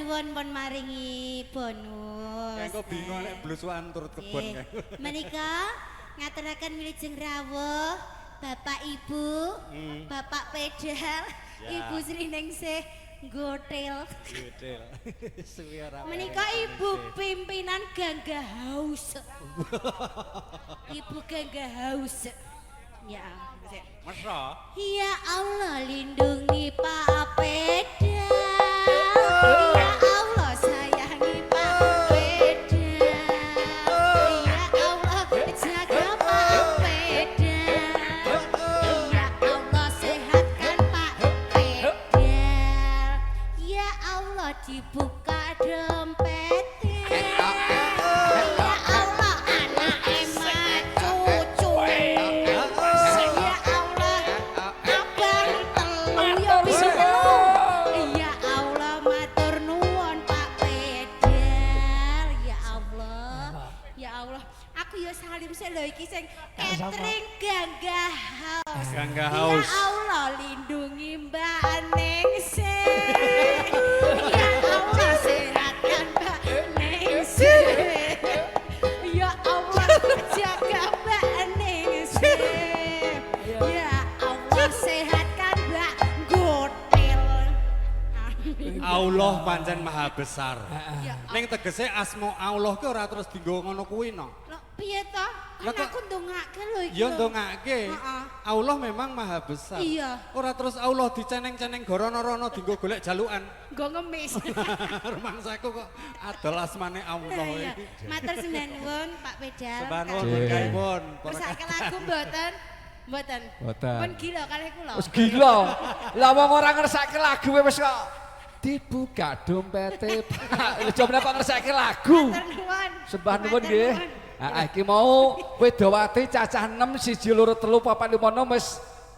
nuwun pun maringi bonus. Engko bingung nek blusukan turut kebon kae. Menika ngaturaken wilujeng rawuh Bapak Ibu, Bapak Pedal, Ibu Sri Ningsih Gotel. Gotel. Suwi ora. Menika Ibu pimpinan Gangga House. Ibu Gangga House. Ya. Masa? Ya Allah lindungi Pak Pedal. Ya Allah sayangi Pak Pedal. Ya Allah jaga Pak Pedal. Ya Allah sehatkan Pak Pedal. Ya Allah dibuka dompetnya. Ya Allah anak emak cucu. Ya Allah abang telu ya bisa telu. Ya Allah matur nuwun Pak Pedal. Ya Allah. Ya Allah. Aku ya salim sik lho iki sing catering Gangga House. Gangga House. Ya Allah lindungi Mbak Ningsih. Ya Allah sehatkan Mbak Ningsih. Ya Allah jaga Mbak Ningsih. Ya Allah sehatkan Mbak Gotel. Amin. Allah pancen maha besar. Ya Ning tegese asma Allah ki ora terus dienggo ngono kuwi no. Lho piye to? Lah Kan kok- aku ndongake lho iki. Ya lho. ndongake. Heeh. Allah memang maha besar. Iya. Ora terus Allah diceneng-ceneng gorono-rono dienggo golek jalukan. Nggo ngemis. Rumangsaku kok adol asmane Allah Iya. iki. Matur sembah nuwun Pak Pedal. Sebanun Cek. berkaipun. Ngersake lagu mboten? Mboten. Mboten. Pun gila kalih kula. Wis gila. Lah wong ora ngersake lagu wis kok dibuka dompete. Pak. Coba kok ngersake lagu. Matur nuwun. Sembah nuwun Matur nggih. nuwun. Iki mau Wedawati cacah 6 1 2 3 4 5 6 wis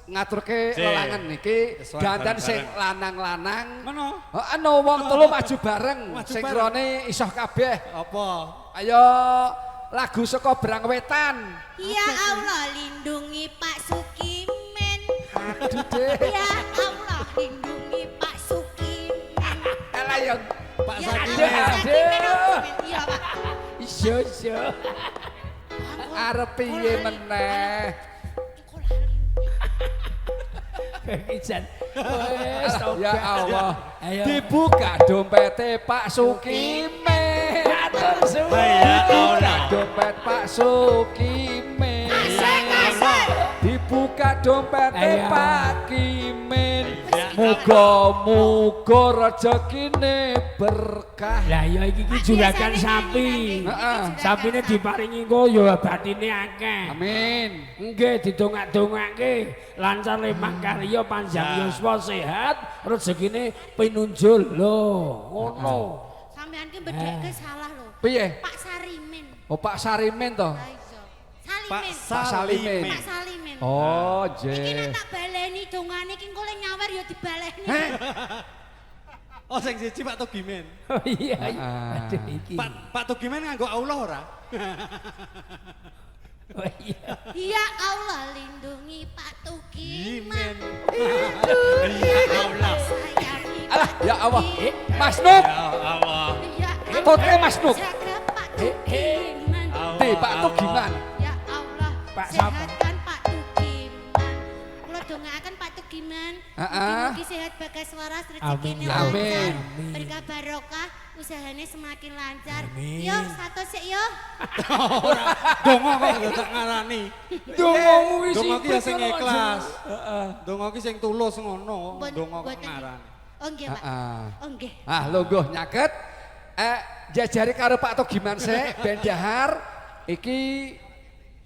ngaturke Cek. lelangan niki Kesuwen dandan sing bareng-bareng. lanang-lanang. Mana? Anu wong telu maju bareng, Maju sing bareng. krone isoh kabeh. Apa? Ayo lagu saka Berang Wetan. Ya Allah lindungi Pak Sukimen. Aduh deh. Ya Allah lindungi Pak Sukimen. Elah ya. Pak Ya Sakimen. Allah Aduh. Sakimen. Iya Pak. Iso. Arep piye meneh? Kok lali? Ijan. Wes Ya Allah. Ayo. Dibuka dompete Pak Sukimen. Matur suwun. Ya Dibuka Allah. dompet Pak Sukimen. Dibuka dompete Ayo. Pak Kimen. Muga-muga rezekine berkah. Lah ya iki ki juragan sapi. Heeh. Sapine diparingi engko ya batine akeh. Amin. Nggih didongak-dongake lancar lemah karya panjang yuswa sehat rezekine pinunjul lho ngono. Sampean ki bedheke salah lho. Piye? Pak Sarimen. Oh Pak Sarimen to. Ha iya. Pak Salimen. Salimen. Pak Salimen. Oh, Iki nek je. tak baleni dongane iki engko le nyawer ya dibaleni. Heh. Oh sing siji Pak Togimen. Oh iya. Ah. Aduh iki. Pak Togimen nganggo Allah ora? Oh iya. Ya Allah lindungi Pak Tukiman. Ya Allah. Sayangi Alah, Pak ya Allah. Tukiman. Mas Nuk. Ya Allah. Ya Toke Mas Nuk. jaga Pak Tukiman. Di Pak Tugiman. Ya Allah Pak siapa? sehatkan Pak Tukiman. Kula dongaaken Pak Tukiman. Heeh. Mugi sehat bagas waras Amin, rezekine ya Allah. lancar. Amin. Berkah barokah usahanya semakin lancar. Amin. Yo satu sik yo. Ora donga kok gak tak ngarani. Dongomu iki Donga ki ya sing sipit ngono aja. ikhlas. Donga ki sing tulus ngono. Mbon- Donga kok mboten. ngarani. Oh nggih Pak. Heeh. Oh nggih. Ah, lungguh nyaket. Jajari karo Pak Togiman sik ben dahar iki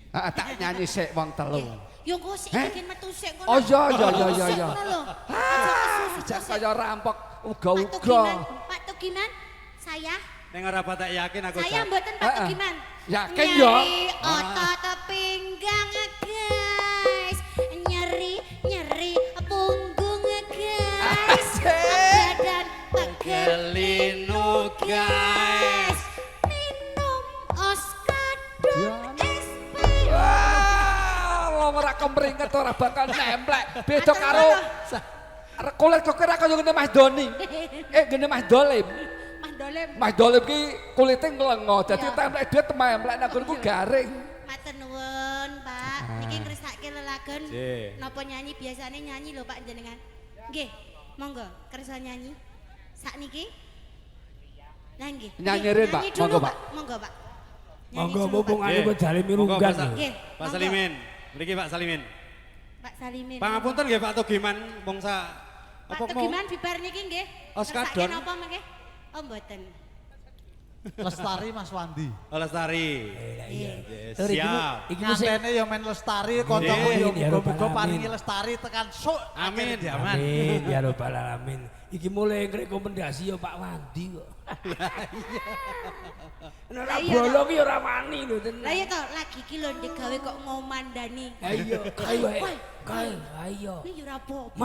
tak nyanyi sik wong telu. Yo engko sik Heh? bikin metu sik ngono. Oh iya iya iya iya Sik iya. ngono lho. Aja kesusu Jan sik. kaya rampok Pak uga-uga. Tugiman, Pak Tugiman, saya Ning ora patek yakin aku. saya Cak. mboten Pak Heeh. Tugiman. Yakin yo? Nyeri otot pinggang guys. Nyeri punggung guys. Asik. Badan pegel Gelinu guys. minum Oskadon SP. Wah, wong ora kemringet ora bakal nemplek. Beda karo kulit kok ora kaya ngene Mas Doni. Ngene Mas Dolim. Dolim. Mas Dolim ki kulite nglengo dadi templek dia templek nang nggonku garing. Matur nuwun, Pak. Niki ngresake lelagon. Napa nyanyi biasane nyanyi lho Pak jenengan. Nggih, monggo kersa nyanyi. Sakniki. Lah nggih. Nyanyi rin, Pak. Nyanyi dulu, Monggo, Pak. Monggo, Pak. Monggo mumpung anu medali mirunggan. Nggih. Pak Salimin. Mriki Pak Salimin. Pak Salimin. Pangapunten nggih Pak Togiman mongsa Pak apa mau? Tegiman bibar niki nggih. Oh, skadon. Ngersake napa mengke? Oh mboten. Lestari Mas Wandi. Oh, Lestari. Iya. Siap. Iki musik. Ngantene ya men Lestari, kancaku ya muga-muga paringi Lestari tekan sok. Amin. Amin ya robbal alamin. Iki mulai rekomendasi ya Pak Wandi kok. Ora bolong ki ora wani lho tenan. Lah iya to, lagi ki lho ndek gawe kok ngomandani. Ayo, ayo wae. Kae, ayo. Iki ora apa-apa.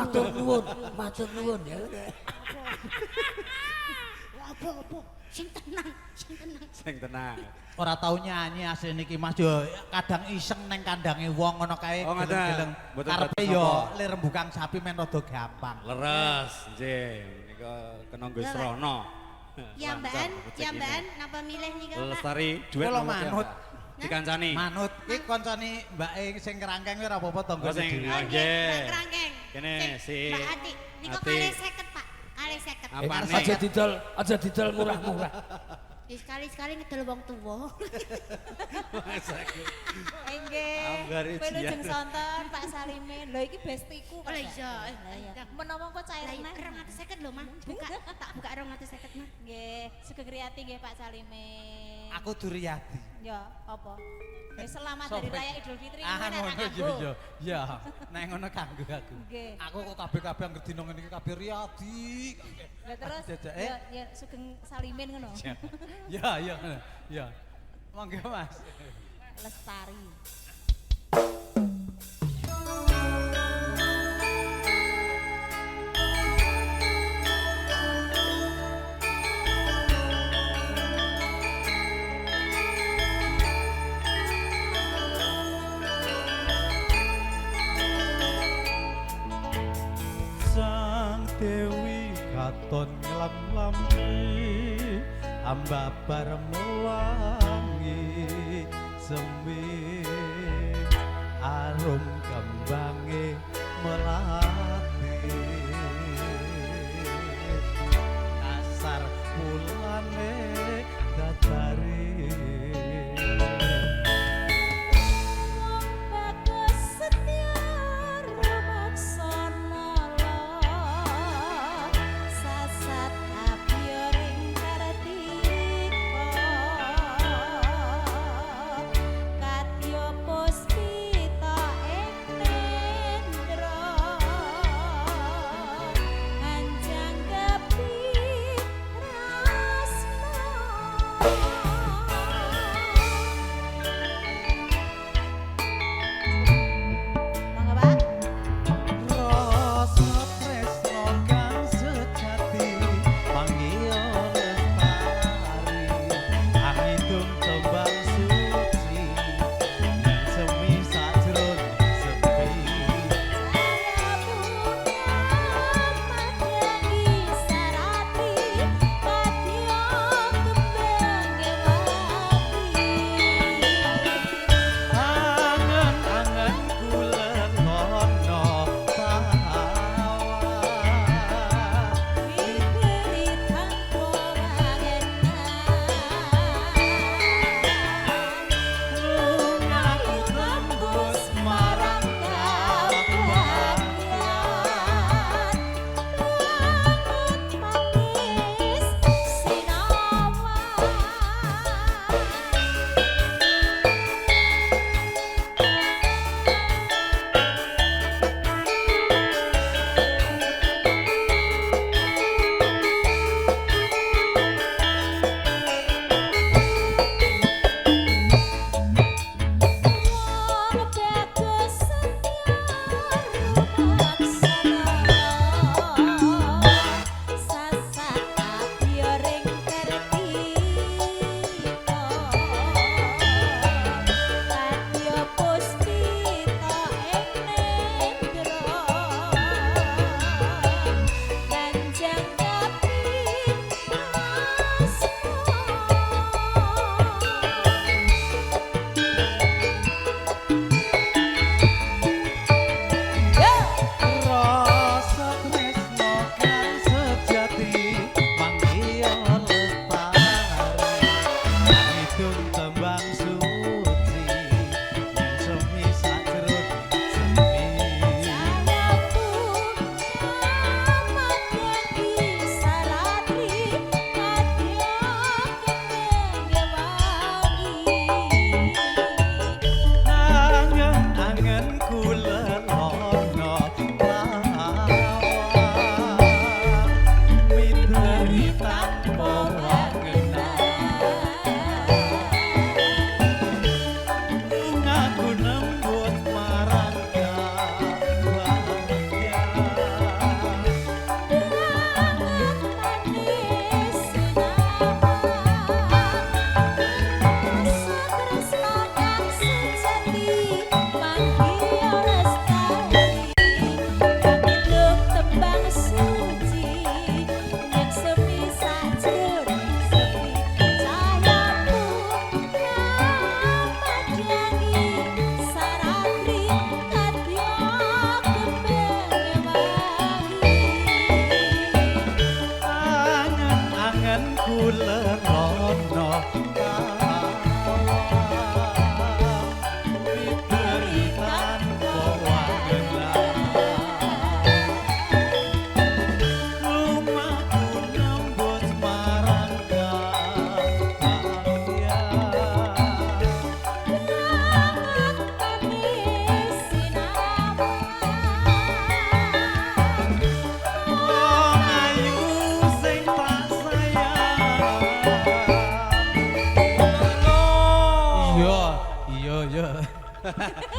Matur nuwun ya. Apa-apa. Sing tenang, sing tenang. Sing tenang. Ora tau nyanyi asline iki Mas yo kadang iseng neng kandange wong ngono kae. Oh, ngaten. Mboten Karepe dados yo napa. le rembukang sapi men rada gampang. Leres, nggih. Nika kena nggo srana. Ya Mbak, napa milih nika Pak? Lestari duet Kula nomor manut. berapa? Dikancani. Manut iki kancane mbake sing kerangkeng ora apa-apa tangga Oh, sing dhewe. Oh, nggih. Mbak Kerangkeng. Kene, si Mbak Ati. Niku Ati. kalih 50, Pak. Kalih 50. Apane? Aja didol murah-murah. Sekali-sekali ngedol wong tuwa. Enggih. Ambar ijian. Wilujeng sonten Pak Salimin. Lho iki bestiku. Oh iya. Menawa kok Lah cairan. 250 lho, Mah. Buka, tak buka 250, Mah. Nggih, sugeng riyati nggih Pak Salimin. Aku Duryati. Ya, apa? Wis selamat Sopo? dari Raya Idul Fitri. Ah Ngono ngono nek yo aku. yo. Ya, nek ngono kanggo aku. Nggih. Aku kok kabeh-kabeh anggere dina ngene iki kabeh Riyadi. Lah terus Jajak, ya sugeng Salimin ngono. Ya, ya, ya. Monggo Mas. Lestari. Sang Dewi katon nglam-lami ambabar mewangi semi arum kembange melati kasar pulane datari Bagus setia rumaksana sasat abioring kartika katya puspita ing nendra anjang kepi Mangga Pak. rasa tresno kang sejati panggil lestari angidung tembang suci yang semi sajron sepi Saya punya madangi sarati patio kembang gewati angen-angen kula kono pahawa diberi tanpa bagenan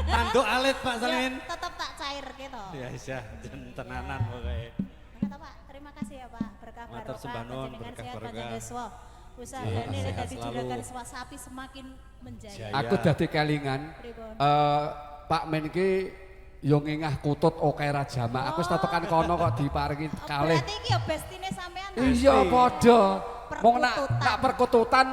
Tanduk alit Pak Ya, Samin. tetep tak cair gitu. Ya iya, jen tenanan pokoknya. Kata Pak, terima kasih ya Pak. Berkah Matur barokah, sembah nuwun, panjenengan berkah sehat, barokah. panjenengan yuswa. Usahane Sehat nek dadi selalu. juragan sapi semakin menjaya. Jaya. Aku dadi kelingan. Pripun? Pak Men ki yo ngingah kutut oke rajama. Aku wis tekan kono kok diparingi kalih. Berarti iki ya bestine sampean ta? Iya padha. Wong nak Perkututan. perkututan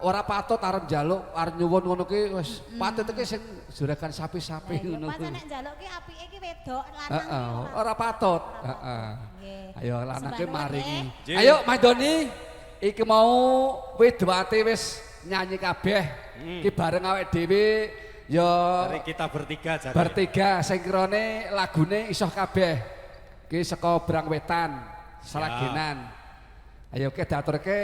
ora patut arep njaluk, arep nyuwun ngono ki wis patut iki sing juragan sapi-sapi Lah iya, ngono pas kuwi. nek njaluk ki apike ki wedok lanang ki Heeh, ora. ora patut. Heeh. Nggih. Ayo lanangke Sembah nuwun, maringi. nggih. Ayo Mas Doni. Iki mau wedwate wis nyanyi kabeh. Iki bareng awake dhewe ya Dari kita bertiga jadi. bertiga sing kirane lagune iso kabeh. Ki saka Brang Wetan, Sragenan. Ayo ke diaturke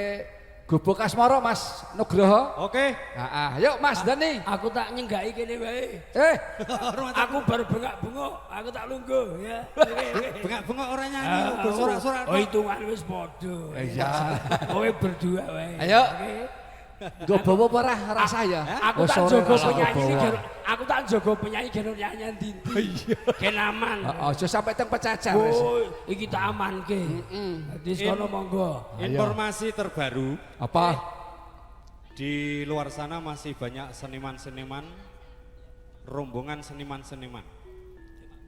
Gubuk Asmara Mas Nugroho. Oke. Heeh, yuk Mas Dani. Aku tak nyenggaki kene wae. Aku baru bengak-bengok, aku tak lungguh ya. Bengak-bengok orang nyanyi, uga sorak-sorak. Oh, hitungan wis padha. Iya. Kowe berdua wae. Ayo. Oke. Nggo bawa ora rasa ya. Aku Oh, tak sore jaga rasa penyanyi bawa. iki, aku tak jaga penyanyi geno nyanyian dindi. Ken aman. Aja sampai teng pecacar wis. Oh, iki tak amanke. Dadi kono monggo. Informasi terbaru Apa? di luar sana masih banyak seniman-seniman, rombongan seniman-seniman.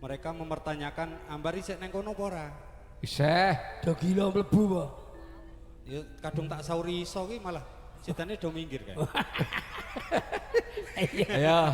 Mereka mempertanyakan ambari sik neng kono apa ora? Isih. Do gila mlebu apa? Ya kadung tak sauri iso ki malah sidane do minggir kae. Ayo.